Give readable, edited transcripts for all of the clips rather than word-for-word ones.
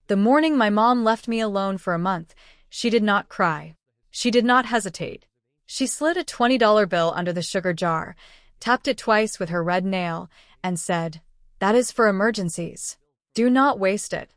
The morning my mom left me alone for a month, she did not cry. She did not hesitate. She slid a $20 bill under the sugar jar, tapped it twice with her red nail, and said, "That is for emergencies. Do not waste it."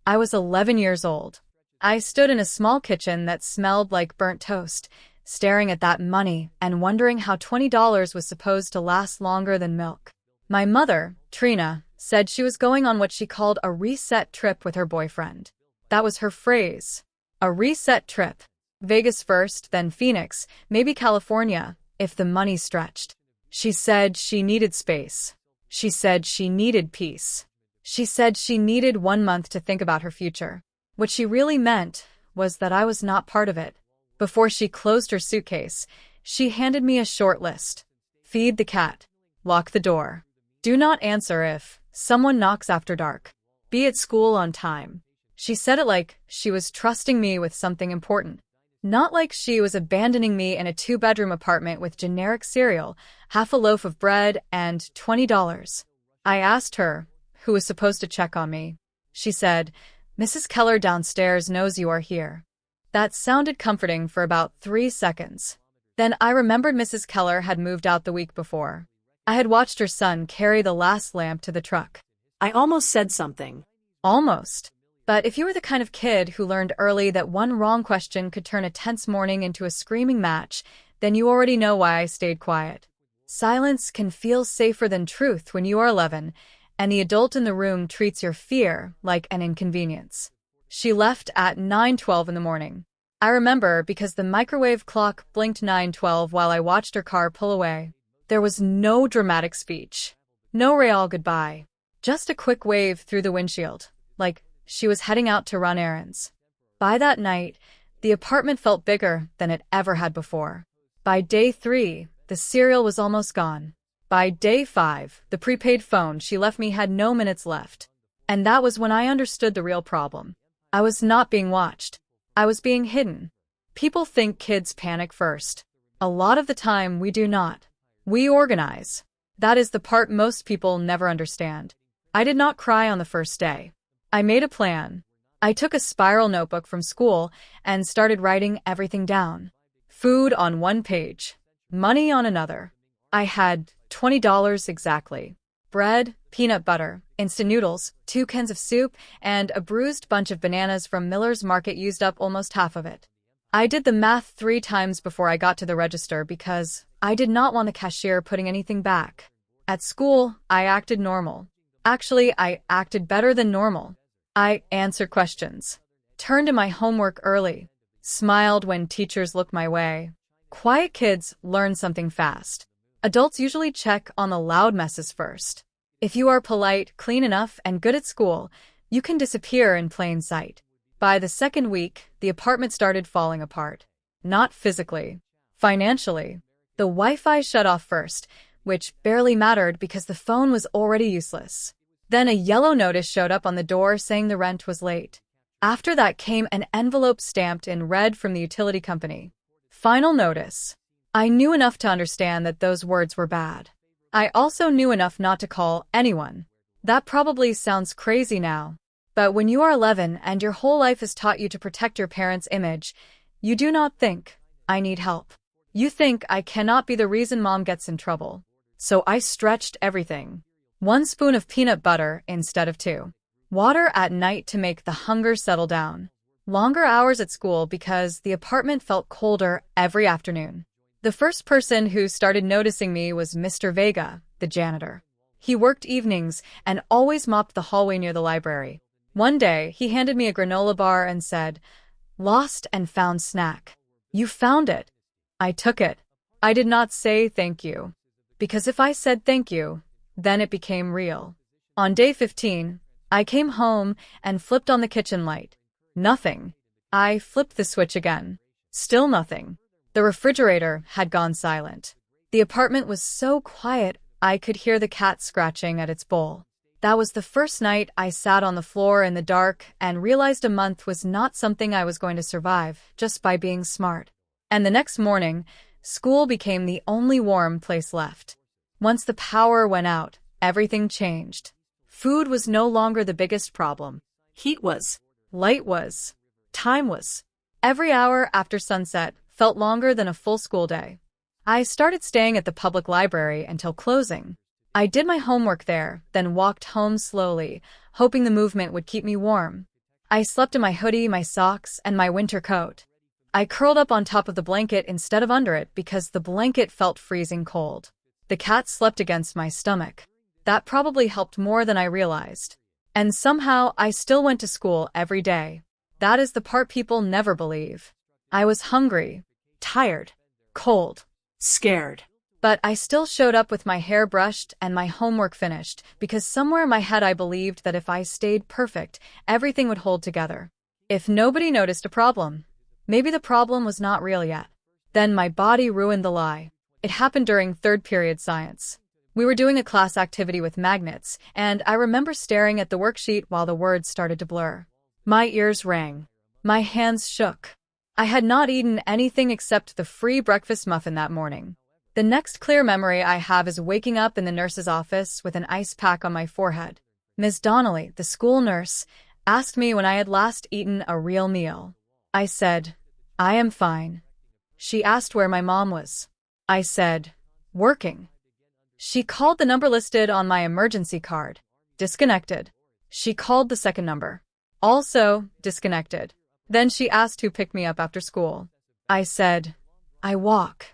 I was 11 years old. I stood in a small kitchen that smelled like burnt toast, staring at that money and wondering how $20 was supposed to last longer than milk. My mother, Trina, said she was going on what she called a reset trip with her boyfriend. That was her phrase. A reset trip. Vegas first, then Phoenix, maybe California, if the money stretched. She said she needed space. She said she needed peace. She said she needed 1 month to think about her future. What she really meant was that I was not part of it. Before she closed her suitcase, she handed me a short list. Feed the cat. Lock the door. Do not answer if someone knocks after dark. Be at school on time. She said it like she was trusting me with something important. Not like she was abandoning me in a 2-bedroom apartment with generic cereal, half a loaf of bread, and $20. I asked her, who was supposed to check on me. She said, "Mrs. Keller downstairs knows you are here." That sounded comforting for about 3 seconds. Then I remembered Mrs. Keller had moved out the week before. I had watched her son carry the last lamp to the truck. I almost said something. Almost. But if you were the kind of kid who learned early that one wrong question could turn a tense morning into a screaming match, then you already know why I stayed quiet. Silence can feel safer than truth when you are 11, and the adult in the room treats your fear like an inconvenience. She left at 9:12 in the morning. I remember because the microwave clock blinked 9:12 while I watched her car pull away. There was no dramatic speech. No real goodbye. Just a quick wave through the windshield, like she was heading out to run errands. By that night, the apartment felt bigger than it ever had before. By day 3, the cereal was almost gone. By day 5, the prepaid phone she left me had no minutes left. And that was when I understood the real problem. I was not being watched. I was being hidden. People think kids panic first. A lot of the time, we do not. We organize. That is the part most people never understand. I did not cry on the first day. I made a plan. I took a spiral notebook from school and started writing everything down. Food on one page. Money on another. I had $20 exactly. Bread, peanut butter, instant noodles, 2 cans of soup, and a bruised bunch of bananas from Miller's Market used up almost half of it. I did the math 3 times before I got to the register because I did not want the cashier putting anything back. At school, I acted normal. Actually, I acted better than normal. I answered questions, turned in my homework early, smiled when teachers looked my way. Quiet kids learn something fast. Adults usually check on the loud messes first. If you are polite, clean enough, and good at school, you can disappear in plain sight. By the second week, the apartment started falling apart. Not physically. Financially. The Wi-Fi shut off first, which barely mattered because the phone was already useless. Then a yellow notice showed up on the door saying the rent was late. After that came an envelope stamped in red from the utility company. Final notice. I knew enough to understand that those words were bad. I also knew enough not to call anyone. That probably sounds crazy now. But when you are 11 and your whole life has taught you to protect your parents' image, you do not think, "I need help." You think, "I cannot be the reason mom gets in trouble." So I stretched everything. 1 spoon of peanut butter instead of 2. Water at night to make the hunger settle down. Longer hours at school because the apartment felt colder every afternoon. The first person who started noticing me was Mr. Vega, the janitor. He worked evenings and always mopped the hallway near the library. One day, he handed me a granola bar and said, "Lost and found snack. You found it." I took it. I did not say thank you. Because if I said thank you, then it became real. On day 15, I came home and flipped on the kitchen light. Nothing. I flipped the switch again. Still nothing. The refrigerator had gone silent. The apartment was so quiet I could hear the cat scratching at its bowl. That was the first night I sat on the floor in the dark and realized a month was not something I was going to survive just by being smart. And the next morning, school became the only warm place left. Once the power went out, everything changed. Food was no longer the biggest problem. Heat was. Light was. Time was. Every hour after sunset felt longer than a full school day. I started staying at the public library until closing. I did my homework there, then walked home slowly, hoping the movement would keep me warm. I slept in my hoodie, my socks, and my winter coat. I curled up on top of the blanket instead of under it because the blanket felt freezing cold. The cat slept against my stomach. That probably helped more than I realized. And somehow, I still went to school every day. That is the part people never believe. I was hungry, tired, cold, Scared. but I still showed up with my hair brushed and my homework finished because somewhere in my head I believed that if I stayed perfect, everything would hold together. If nobody noticed a problem, maybe the problem was not real yet. Then my body ruined the lie. It happened during third period science. We were doing a class activity with magnets, and I remember staring at the worksheet while the words started to blur. My ears rang. My hands shook. I had not eaten anything except the free breakfast muffin that morning. The next clear memory I have is waking up in the nurse's office with an ice pack on my forehead. Ms. Donnelly, the school nurse, asked me when I had last eaten a real meal. I said, I am fine. She asked where my mom was. I said, working. She called the number listed on my emergency card. Disconnected. She called the second number. Also, disconnected. Then she asked who picked me up after school. I said, I walk.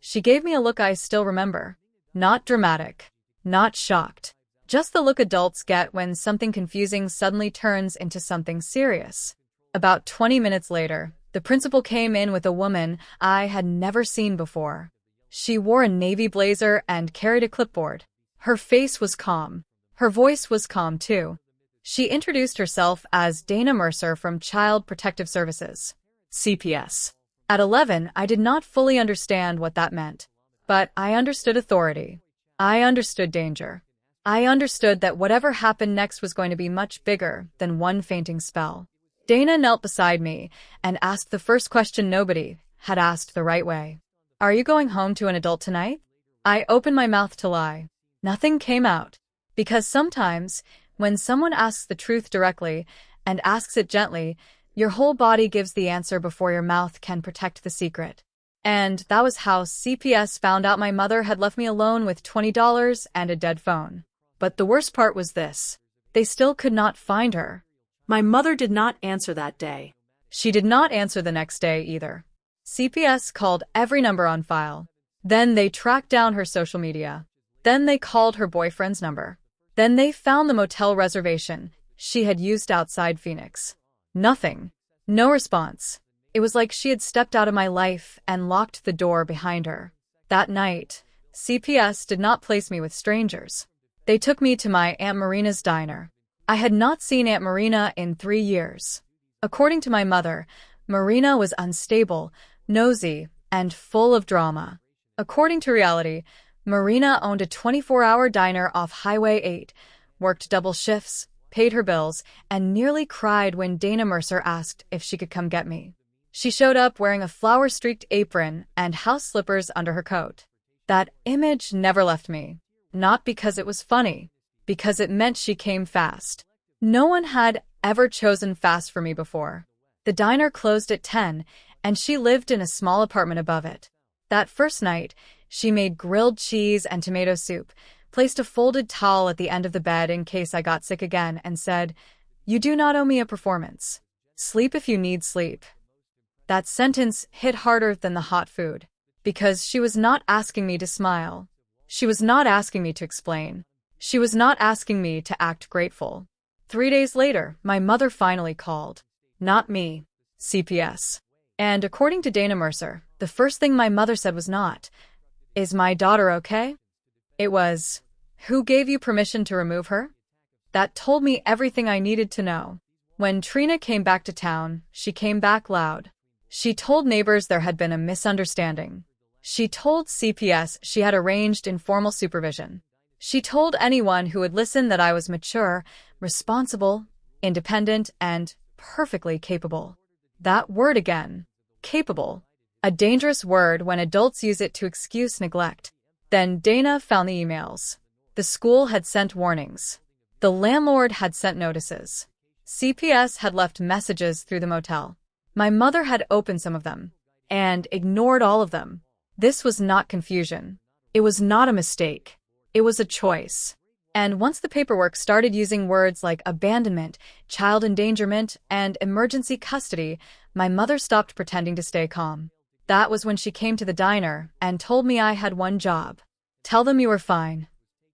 She gave me a look I still remember. Not dramatic. Not shocked. Just the look adults get when something confusing suddenly turns into something serious. About 20 minutes later, the principal came in with a woman I had never seen before. She wore a navy blazer and carried a clipboard. Her face was calm. Her voice was calm too. She introduced herself as Dana Mercer from Child Protective Services, CPS. At 11, I did not fully understand what that meant. But I understood authority. I understood danger. I understood that whatever happened next was going to be much bigger than one fainting spell. Dana knelt beside me and asked the first question nobody had asked the right way. Are you going home to an adult tonight? I opened my mouth to lie. Nothing came out. Because sometimes, when someone asks the truth directly and asks it gently, your whole body gives the answer before your mouth can protect the secret. And that was how CPS found out my mother had left me alone with $20 and a dead phone. But the worst part was this. They still could not find her. My mother did not answer that day. She did not answer the next day either. CPS called every number on file. Then they tracked down her social media. Then they called her boyfriend's number. Then they found the motel reservation she had used outside Phoenix. Nothing. No response. It was like she had stepped out of my life and locked the door behind her. That night, CPS did not place me with strangers. They took me to my Aunt Marina's diner. I had not seen Aunt Marina in 3 years. According to my mother, Marina was unstable, nosy, and full of drama. According to reality, Marina owned a 24-hour diner off Highway 8, worked double shifts, paid her bills, and nearly cried when Dana Mercer asked if she could come get me. She showed up wearing a flower-streaked apron and house slippers under her coat. That image never left me. Not because it was funny, because it meant she came fast. No one had ever chosen fast for me before. The diner closed at 10, and she lived in a small apartment above it. That first night, she made grilled cheese and tomato soup, placed a folded towel at the end of the bed in case I got sick again, and said, "You do not owe me a performance. Sleep if you need sleep." That sentence hit harder than the hot food, because she was not asking me to smile. She was not asking me to explain. She was not asking me to act grateful. 3 days later, my mother finally called. Not me. CPS. And according to Dana Mercer, the first thing my mother said was not, "Is my daughter okay?" It was, "Who gave you permission to remove her?" That told me everything I needed to know. When Trina came back to town, she came back loud. She told neighbors there had been a misunderstanding. She told CPS she had arranged informal supervision. She told anyone who would listen that I was mature, responsible, independent, and perfectly capable. That word again. Capable. A dangerous word when adults use it to excuse neglect. Then Dana found the emails. The school had sent warnings. The landlord had sent notices. CPS had left messages through the motel. My mother had opened some of them and ignored all of them. This was not confusion. It was not a mistake. It was a choice. And once the paperwork started using words like abandonment, child endangerment, and emergency custody, my mother stopped pretending to stay calm. That was when she came to the diner and told me I had one job. Tell them you were fine.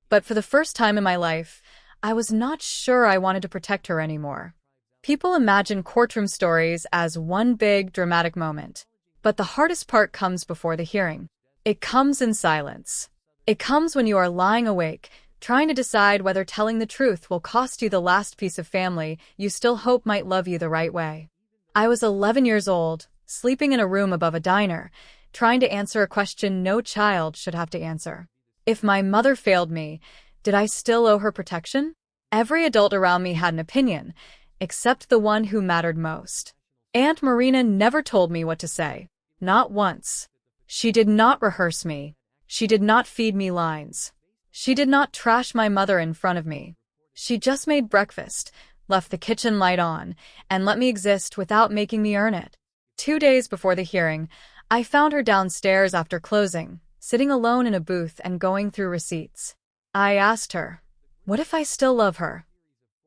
But for the first time in my life, I was not sure I wanted to protect her anymore. People imagine courtroom stories as one big, dramatic moment. But the hardest part comes before the hearing. It comes in silence. It comes when you are lying awake, trying to decide whether telling the truth will cost you the last piece of family you still hope might love you the right way. I was 11 years old, sleeping in a room above a diner, trying to answer a question no child should have to answer. If my mother failed me, did I still owe her protection? Every adult around me had an opinion, except the one who mattered most. Aunt Marina never told me what to say. Not once. She did not rehearse me. She did not feed me lines. She did not trash my mother in front of me. She just made breakfast, left the kitchen light on, and let me exist without making me earn it. 2 days before the hearing, I found her downstairs after closing, sitting alone in a booth and going through receipts. I asked her, "What if I still love her?"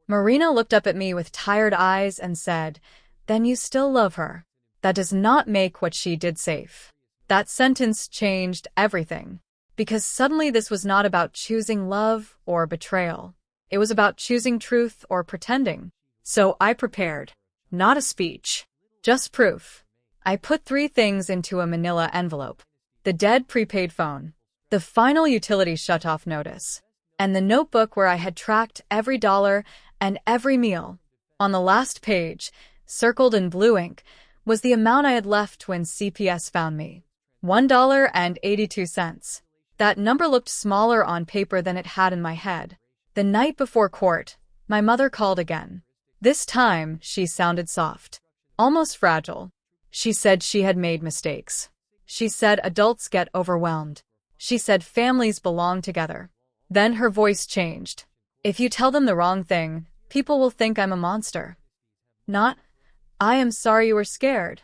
Marina looked up at me with tired eyes and said, "Then you still love her. That does not make what she did safe." That sentence changed everything. Because suddenly this was not about choosing love or betrayal. It was about choosing truth or pretending. So I prepared. Not a speech. Just proof. I put 3 things into a manila envelope. The dead prepaid phone. The final utility shutoff notice. And the notebook where I had tracked every dollar and every meal. On the last page, circled in blue ink, was the amount I had left when CPS found me. $1.82. That number looked smaller on paper than it had in my head. The night before court, my mother called again. This time, she sounded soft. Almost fragile. She said she had made mistakes. She said adults get overwhelmed. She said families belong together. Then her voice changed. "If you tell them the wrong thing, people will think I'm a monster." Not, "I am sorry you were scared."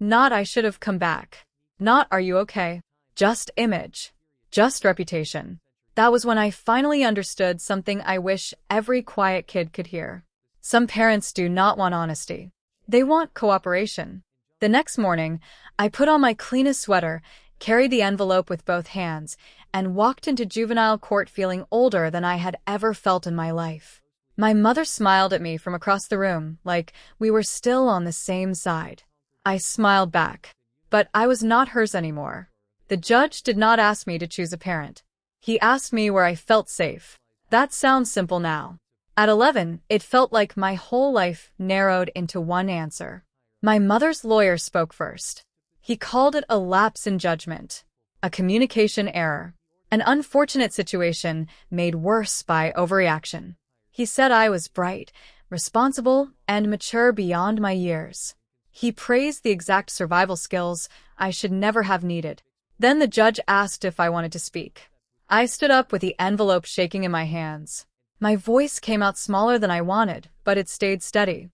Not, "I should have come back." Not, "Are you okay?" Just image. Just reputation. That was when I finally understood something I wish every quiet kid could hear. Some parents do not want honesty. They want cooperation. The next morning, I put on my cleanest sweater, carried the envelope with both hands, and walked into juvenile court feeling older than I had ever felt in my life. My mother smiled at me from across the room, like we were still on the same side. I smiled back. But I was not hers anymore. The judge did not ask me to choose a parent. He asked me where I felt safe. That sounds simple now. At 11, it felt like my whole life narrowed into one answer. My mother's lawyer spoke first. He called it a lapse in judgment, a communication error, an unfortunate situation made worse by overreaction. He said I was bright, responsible, and mature beyond my years. He praised the exact survival skills I should never have needed. Then the judge asked if I wanted to speak. I stood up with the envelope shaking in my hands. My voice came out smaller than I wanted, but it stayed steady.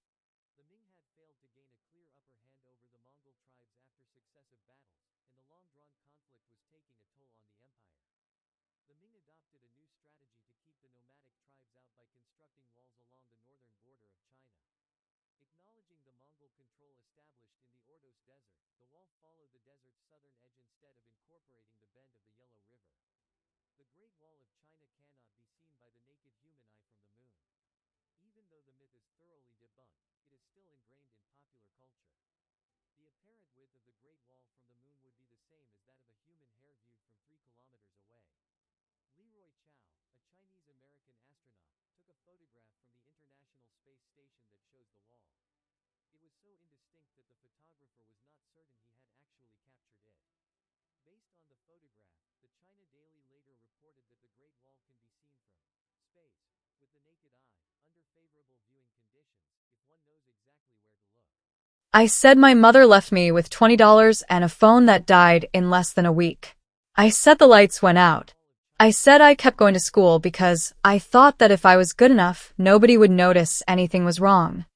I said my mother left me with $20 and a phone that died in less than a week. I said the lights went out. I said I kept going to school because I thought that if I was good enough, nobody would notice anything was wrong.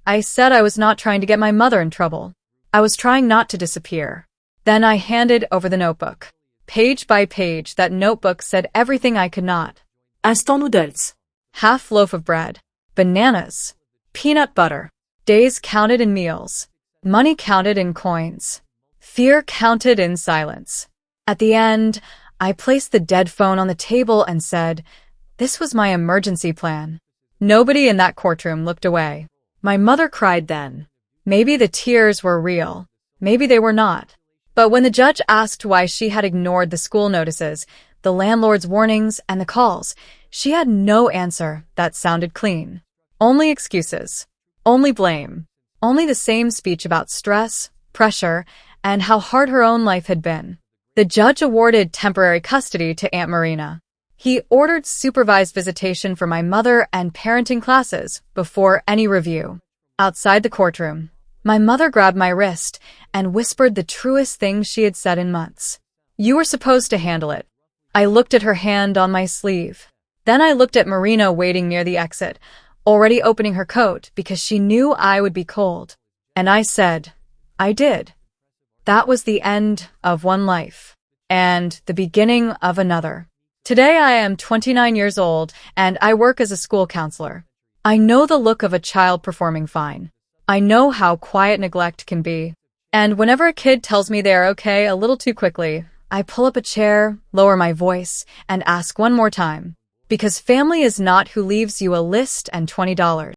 I said I was not trying to get my mother in trouble. I was trying not to disappear. Then I handed over the notebook. Page by page, that notebook said everything I could not. Instant noodles. Half loaf of bread. Bananas. Peanut butter. Days counted in meals. Money counted in coins. Fear counted in silence. At the end, I placed the dead phone on the table and said, "This was my emergency plan." Nobody in that courtroom looked away. My mother cried then. Maybe the tears were real. Maybe they were not. But when the judge asked why she had ignored the school notices, the landlord's warnings, and the calls, she had no answer that sounded clean. Only excuses. Only blame. Only the same speech about stress, pressure, and how hard her own life had been. The judge awarded temporary custody to Aunt Marina. He ordered supervised visitation for my mother and parenting classes before any review. Outside the courtroom, my mother grabbed my wrist and whispered the truest thing she had said in months. "You were supposed to handle it." I looked at her hand on my sleeve. Then I looked at Marina waiting near the exit, already opening her coat because she knew I would be cold. And I said, "I did." That was the end of one life, and the beginning of another. Today I am 29 years old, and I work as a school counselor. I know the look of a child performing fine. I know how quiet neglect can be. And whenever a kid tells me they are okay a little too quickly, I pull up a chair, lower my voice, and ask one more time. Because family is not who leaves you a list and $20.